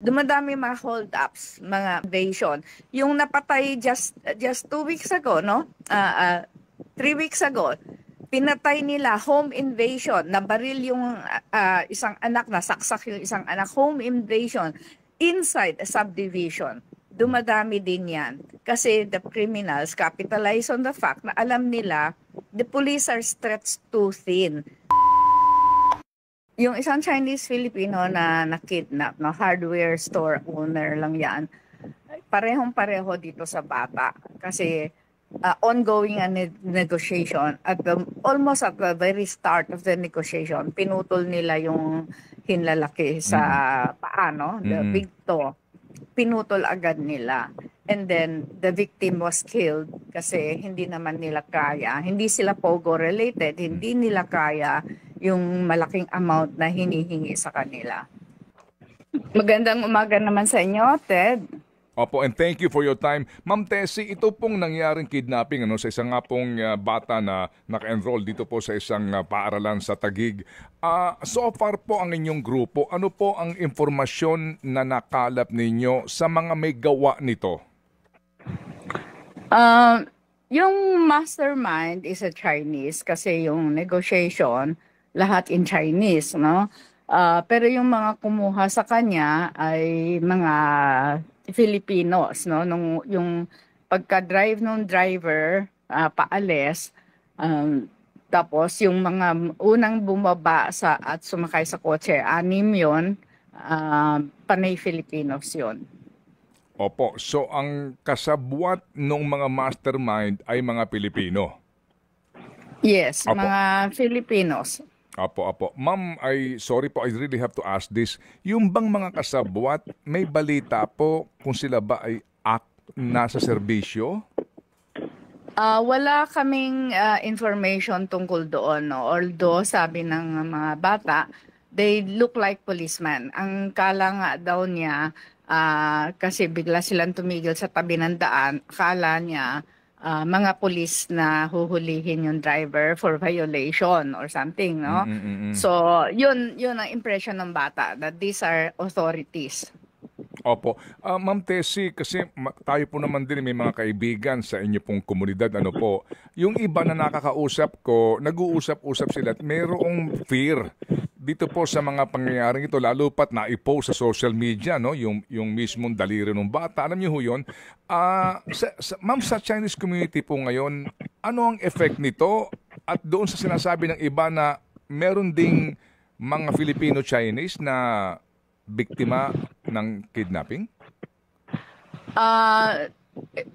dumadami mga hold-ups, mga invasion. Yung napatay just 2 weeks ago, no? 3 weeks ago, pinatay nila home invasion, nabaril yung isang anak, nasaksak yung isang anak, home invasion inside a subdivision. Dumadami din yan. Kasi the criminals capitalize on the fact na alam nila the police are stretched too thin. Yung isang Chinese-Filipino na nakidnap, no, hardware store owner lang yan, parehong-pareho dito sa bata. Kasi ongoing negotiation at almost at the very start of the negotiation, pinutol nila yung hinlalaki sa paa, no? The big toe. Pinutol agad nila. And then the victim was killed kasi hindi naman nila kaya. Hindi sila pogo related, hindi nila kaya yung malaking amount na hinihingi sa kanila. Magandang umaga naman sa inyo, Ted. Opo, and thank you for your time. Ma'am Tessie, ito pong nangyaring kidnapping sa isang nga pong bata na naka-enroll dito po sa isang paaralan sa Taguig. So far po ang inyong grupo, ano po ang informasyon na nakalap ninyo sa mga may gawa nito? Yung mastermind is a Chinese kasi yung negotiation, lahat in Chinese, no? Pero yung mga kumuha sa kanya ay mga Filipinos, no? Yung pagka-drive ng driver paalis, tapos yung mga unang bumaba at sumakay sa kotse, 6 yun, panay Filipinos yun. Opo, so ang kasabwat ng mga mastermind ay mga Pilipino? Yes, Opo. Mga Filipinos. Apo. Ma'am, sorry po, I really have to ask this. Yung bang mga kasabwat, may balita po kung sila ba ay nasa serbisyo? Wala kaming information tungkol doon. No? Although sabi ng mga bata, they look like policemen. Ang kala nga daw niya, kasi bigla silang tumigil sa tabi ng daan, akala niya, mga pulis na huhulihin yung driver for violation or something, no? So, yun ang impression ng bata, that these are authorities. Opo. Ma'am Tessie, kasi tayo po naman din may mga kaibigan sa inyo pong komunidad. Ano po, yung iba na nakakausap ko, nag-uusap-usap sila at mayroong fear dito po sa mga pangyayaring ito, lalo pat na-i-post sa social media, no? Yung mismong daliri ng bata. Alam niyo ho yun? Ma'am, sa Chinese community po ngayon, ano ang effect nito? At doon sa sinasabi ng iba na meron ding mga Filipino-Chinese na biktima ng kidnapping?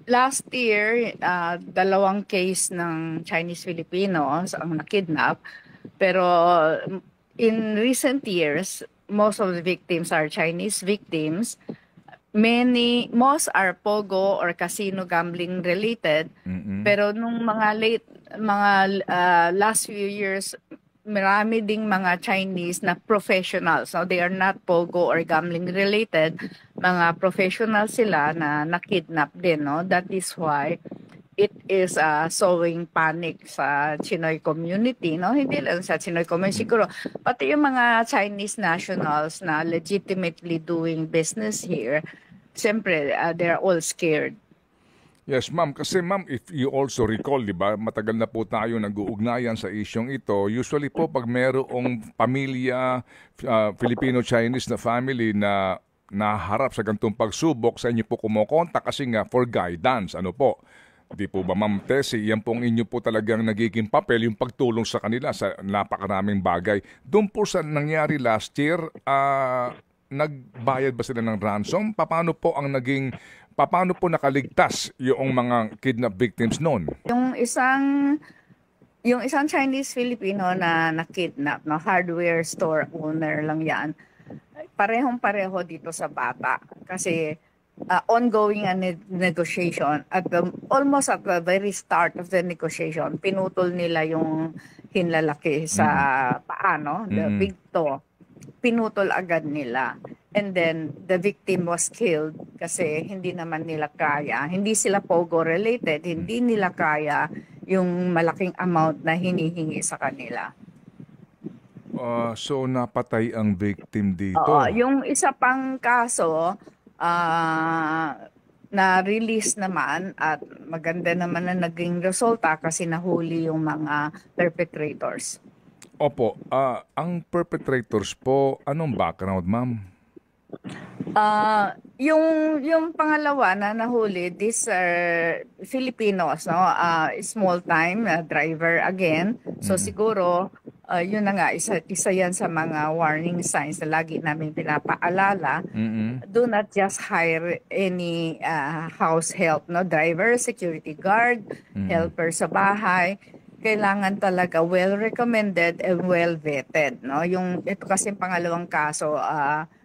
Last year, 2 case ng Chinese-Filipinos ang nakidnap. Pero in recent years, most of the victims are Chinese victims. Most are pogo or casino gambling related. Pero nung mga last few years, marami ding mga Chinese na professionals. So they are not pogo or gambling related. Mga professionals sila na nakidnap din, no? That is why it is sowing panic sa Chinoy community, no? Hindi lang sa Chinoy community, siguro pati yung mga Chinese nationals na legitimately doing business here, siyempre they're all scared. Yes, ma'am. Kasi ma'am, if you also recall, di ba, matagal na po tayo nag-uugnayan sa isyong ito. Usually po, pag merong pamilya, Filipino-Chinese na family na naharap sa ganitong pagsubok, sa inyo po kumokontak kasi nga for guidance. Ano po? Di po ba, Ma'am Tessie, yan pong inyo po talagang nagiging papel, yung pagtulong sa kanila sa napakaraming bagay. Doon po sa nangyari last year, nagbayad ba sila ng ransom? Paano po nakaligtas yung mga kidnap victims noon? Yung isang Chinese-Filipino na nakidnap, no, hardware store owner lang yan, parehong-pareho dito sa bata. Kasi ongoing negotiation at almost at the very start of the negotiation, pinutol nila yung hinlalaki sa paa, no? The big toe. Pinutol agad nila. And then the victim was killed kasi hindi naman nila kaya. Hindi sila pogo related, hindi nila kaya yung malaking amount na hinihingi sa kanila. So napatay ang victim dito. Oo, yung isa pang kaso, na-release naman at maganda naman na naging resulta kasi nahuli yung mga perpetrators. Opo, ang perpetrators po, anong background, ma'am? Yung pangalawa na nahuli, these are Filipinos, no? Small time driver again. So siguro yun na nga isa yan sa mga warning signs na lagi namin pinapaalala. Do not just hire any house help, no? Driver, security guard, helper sa bahay. Kailangan talaga well recommended and well vetted, no? Yung ito kasi pangalawang kaso,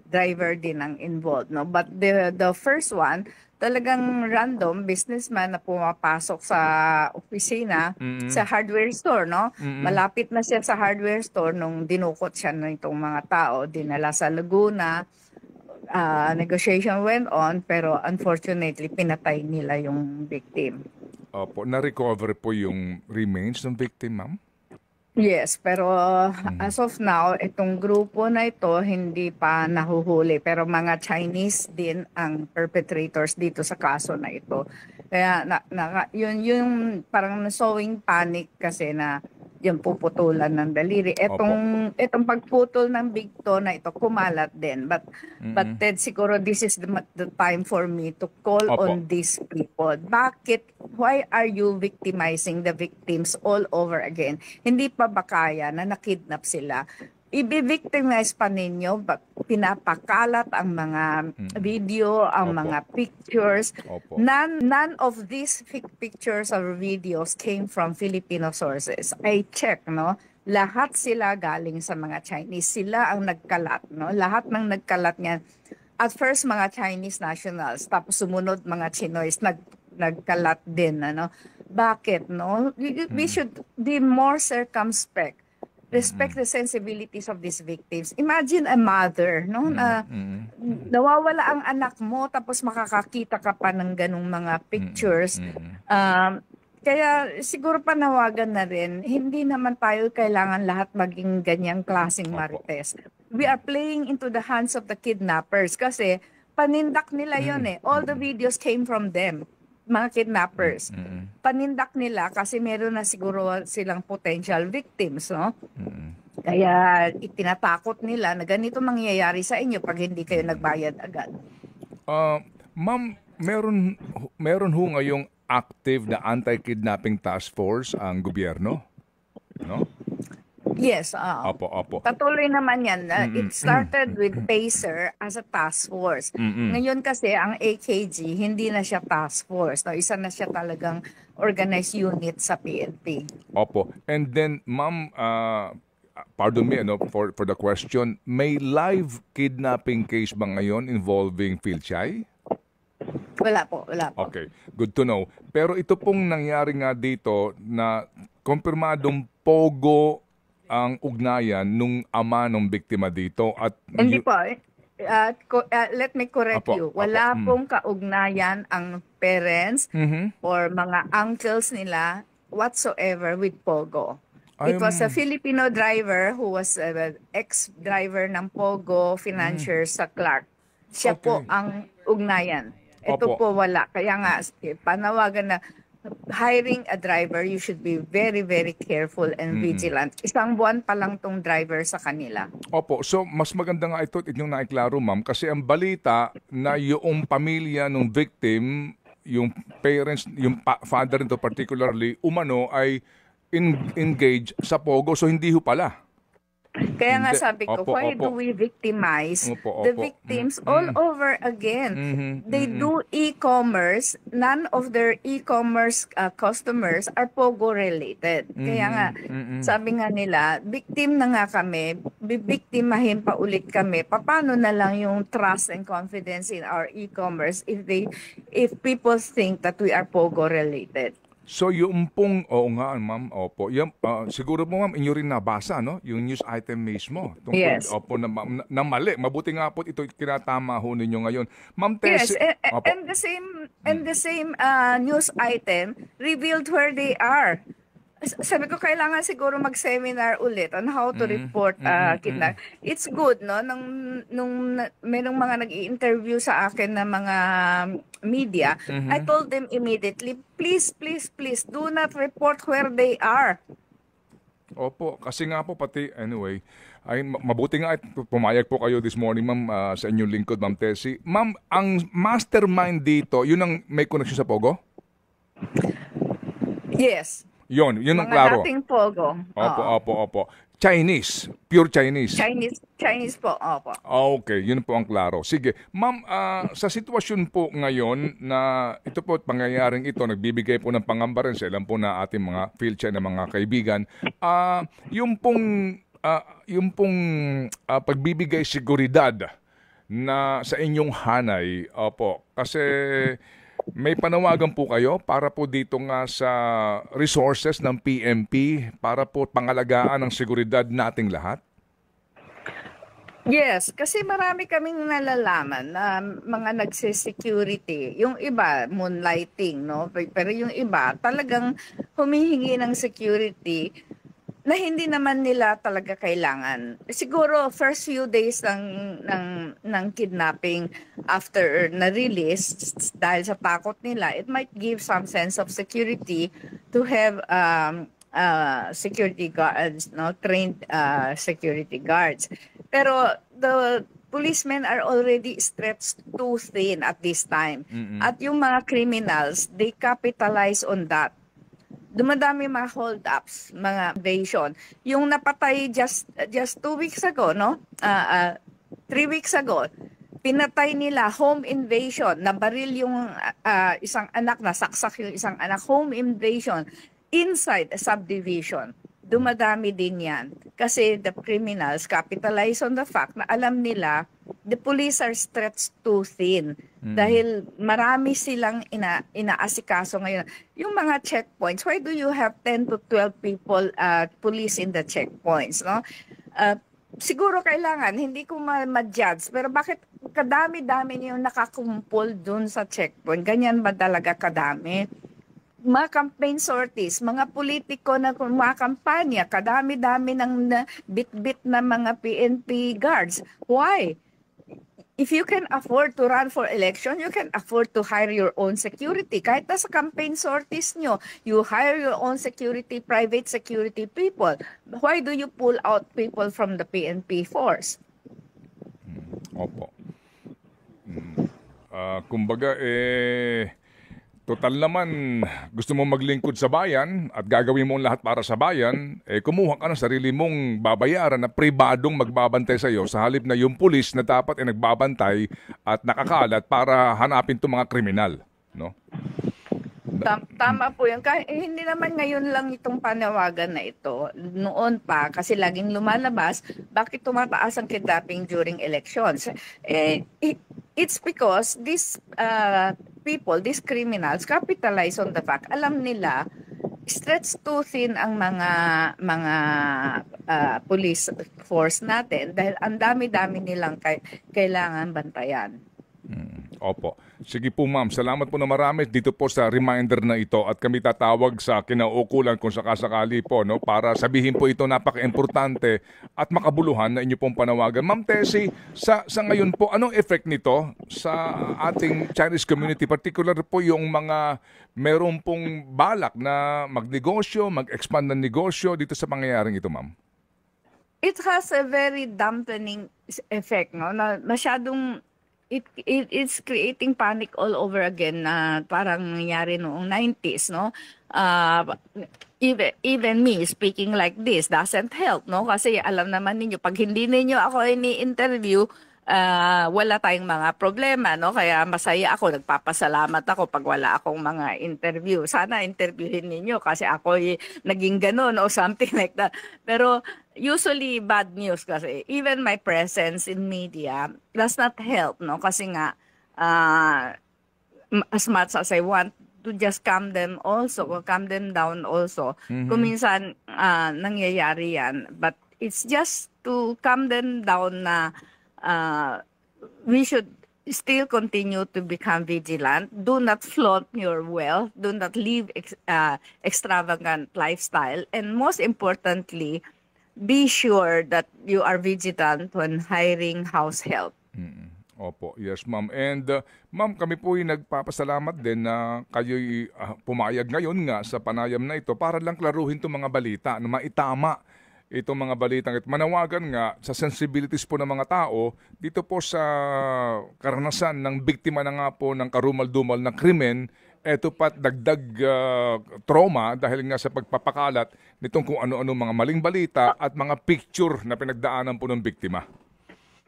driver din ang involved, no? But the first one, talagang random businessman na pumapasok sa opisina, sa hardware store, no? Malapit na siya sa hardware store nung dinukot siya ng itong mga tao, dinala sa Laguna. Negotiation went on, pero unfortunately pinatay nila yung victim. Opo, na-recover po yung remains ng victim, ma'am? Yes, pero as of now, itong grupo na ito hindi pa nahuhuli. Pero mga Chinese din ang perpetrators dito sa kaso na ito. Kaya yun yung parang sowing panic kasi na yung puputulan ng daliri. Itong pagputol ng bigto na ito kumalat din. But Ted, siguro this is the time for me to call on these people. Why are you victimizing the victims all over again? Hindi pa ba kaya na nakidnap sila? I-victimize pa ninyo, pinapakalat ang mga video, ang mga pictures. None of these pictures or videos came from Filipino sources. I check, no? Lahat sila galing sa mga Chinese. Sila ang nagkalat, no? Lahat ng nagkalat niyan. At first, mga Chinese nationals, tapos sumunod mga Chinoys, nagkalat din, ano? Bakit, no? We should be more circumspect. Respect the sensibilities of these victims. Imagine a mother, no, na nawawala ang anak mo tapos makakakita ka pa ng ganung mga pictures. Kaya siguro panawagan na rin, hindi naman tayo kailangan lahat maging ganyang klaseng marites. We are playing into the hands of the kidnappers kasi panindak nila yon eh. All the videos came from them. Mga kidnappers. Panindak nila kasi meron na siguro silang potential victims, no? Kaya itinatakot nila na ganito mangyayari sa inyo pag hindi kayo nagbayad agad. Ma'am, meron ho ngayong active na anti-kidnapping task force ang gobyerno? No? Yes. Opo. Patuloy naman yan. It started with PACER as a task force. Ngayon kasi ang AKG, hindi na siya task force. No? Isa na siya talagang organized unit sa PNP. Opo. And then, ma'am, pardon me for the question, may live kidnapping case ba ngayon involving Phil Chay? Wala po. Okay, good to know. Pero ito pong nangyari nga dito na kumpirmadong pogo ang ugnayan nung ama ng biktima dito at hindi po. Let me correct you. Wala pong kaugnayan ang parents or mga uncles nila whatsoever with Pogo. It was a Filipino driver who was ex-driver ng Pogo financier sa Clark. Siya po ang ugnayan. Ito po wala. Kaya nga panawagan na hiring a driver, you should be very, very careful and vigilant. Isang buwan pa lang tong driver sa kanila. Opo. So, mas maganda nga ito inyong naiklaro, ma'am, kasi ang balita na yung pamilya ng victim, yung parents, yung father nito particularly, umano ay engaged sa Pogo. So, hindi ho pala. Kaya nga sabi ko, why do we victimize the victims all over again? They do e-commerce. None of their e-commerce customers are Pogo related. Kaya nga, sabi nga nila, victim na nga kami, bibiktimahin pa ulit kami. Paano na lang yung trust and confidence in our e-commerce if people think that we are Pogo related? So yung pong, oo nga ma'am, opo. Yung, siguro po ma'am, inyo rin nabasa, no? Yung news item mismo. Tungkol, yes. Opo, na mali. Mabuti nga po ito kinatama ho ninyo ngayon. Ma'am Tessie. Yes, and the same news item revealed where they are. Sabi ko kailangan siguro mag-seminar ulit on how to report kidnap. It's good, no, merong mga nag-i-interview sa akin na mga media. I told them immediately, please, please, please do not report where they are. Opo, kasi nga po pati, anyway, ay mabuti nga at pumayag po kayo this morning, ma'am, sa inyong lingkod, Ma'am Tessie. Ma'am, ang mastermind dito, yun ang may connection sa Pogo? Yes. Yun ang Mga klaro. dating Pogo. Opo, Oo. opo. Chinese, pure Chinese. Chinese po, opo. Okay, yun po ang klaro. Sige, ma'am, sa sitwasyon po ngayon na ito po, pangyayaring ito, nagbibigay po ng pangamba rin sa ilan po na ating mga field check na mga kaibigan, yung pong pagbibigay seguridad na sa inyong hanay, opo, kasi may panawagan po kayo para po dito nga sa resources ng PNP para po pangalagaan ang seguridad nating lahat? Yes, kasi marami kaming nalalaman na mga nagsisecurity. Yung iba, moonlighting, no? Pero yung iba, talagang humihingi ng security na hindi naman nila talaga kailangan. Siguro first few days ng kidnapping after na-release dahil sa takot nila, it might give some sense of security to have security guards, no, trained security guards. Pero the policemen are already stretched too thin at this time. At yung mga criminals, they capitalize on that. Dumadami mga hold-ups, mga evasion. Yung napatay just 2 weeks ago, no? 3 weeks ago, pinatay nila home invasion. Nabaril yung isang anak, nasaksak yung isang anak. Home invasion inside a subdivision. Dumadami din yan. Kasi the criminals capitalize on the fact na alam nila the police are stretched too thin. Dahil marami silang inaasikaso ngayon. Yung mga checkpoints, why do you have 10 to 12 people, police in the checkpoints? No? Siguro kailangan, hindi ko ma-judge, pero bakit kadami-dami yung nakakumpol dun sa checkpoint? Ganyan ba talaga kadami? Mga campaign sorties, mga politiko na mga kampanya, kadami-dami ng bit-bit na mga PNP guards. Why? If you can afford to run for election, you can afford to hire your own security. Kahit na sa campaign sorties nyo, you hire your own security, private security people. Why do you pull out people from the PNP force? Opo. Kumbaga, total naman, gusto mo maglingkod sa bayan at gagawin mo ang lahat para sa bayan, kumuha ka ng sarili mong babayaran na pribadong magbabantay sa iyo sa halip na yung pulis na dapat ay nagbabantay at nakakalat para hanapin itong mga kriminal. No? Tama po yun. Hindi naman ngayon lang itong panawagan na ito. Noon pa, kasi laging lumalabas, bakit tumataas ang kidnapping during elections? It's because these people, these criminals, capitalize on the fact. Alam nila, stretched too thin ang mga police force natin dahil ang dami-dami nilang kailangan bantayan. Opo. Sige po ma'am, salamat po na marami dito po sa reminder na ito at kami tatawag sa kinauukulan kung sakasakali po, no, para sabihin po ito napaka-importante at makabuluhan na inyo pong panawagan. Ma'am Tessie, sa ngayon po, anong effect nito sa ating Chinese community, particular po yung mga meron pong balak na magnegosyo, mag-expand ng negosyo dito sa pangyayaring ito, ma'am? It has a very dampening effect, no? Na masyadong it's creating panic all over again na parang nangyari noong 90s, no? Even me speaking like this doesn't help, no? Kasi alam naman ninyo, pag hindi ninyo ako ini-interview, wala tayong mga problema, no? Kaya masaya ako, nagpapasalamat ako pag wala akong mga interview. Sana interviewin ninyo kasi ako naging ganun o something like that. Pero usually bad news kasi even my presence in media does not help, no? Kasi nga as much as I want to just calm them down also. Kung minsan nangyayari yan, but it's just to calm them down na we should still continue to become vigilant. Do not flaunt your wealth. Do not live extravagant lifestyle. And most importantly, be sure that you are vigilant when hiring house help. Opo, yes ma'am. And ma'am, kami po nagpapasalamat din na kayo'y pumayag ngayon nga sa panayam na ito para lang klaruhin itong mga balita na maitama itong mga balitang ito. Manawagan nga sa sensibilities po ng mga tao dito po sa karanasan ng biktima na nga po ng karumal-dumal na krimen. Ito pat dagdag trauma dahil nga sa pagpapakalat nitong kung ano-ano mga maling balita at mga picture na pinagdaanan po ng biktima.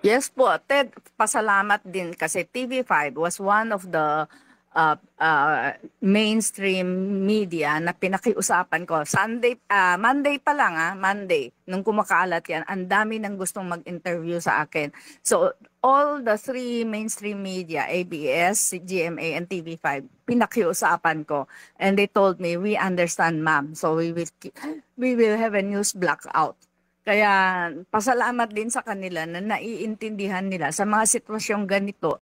Yes po, Ted, pasalamat din kasi TV5 was one of the mainstream media na pinakiusapan ko. Monday pa lang, Monday, nung kumakalat yan, ang dami nang gustong mag-interview sa akin. So, all the three mainstream media, ABS, GMA, and TV5, pinakiusapan ko. And they told me, we understand, ma'am. So, we will have a news blackout. Kaya pasalamat din sa kanila na naiintindihan nila sa mga sitwasyong ganito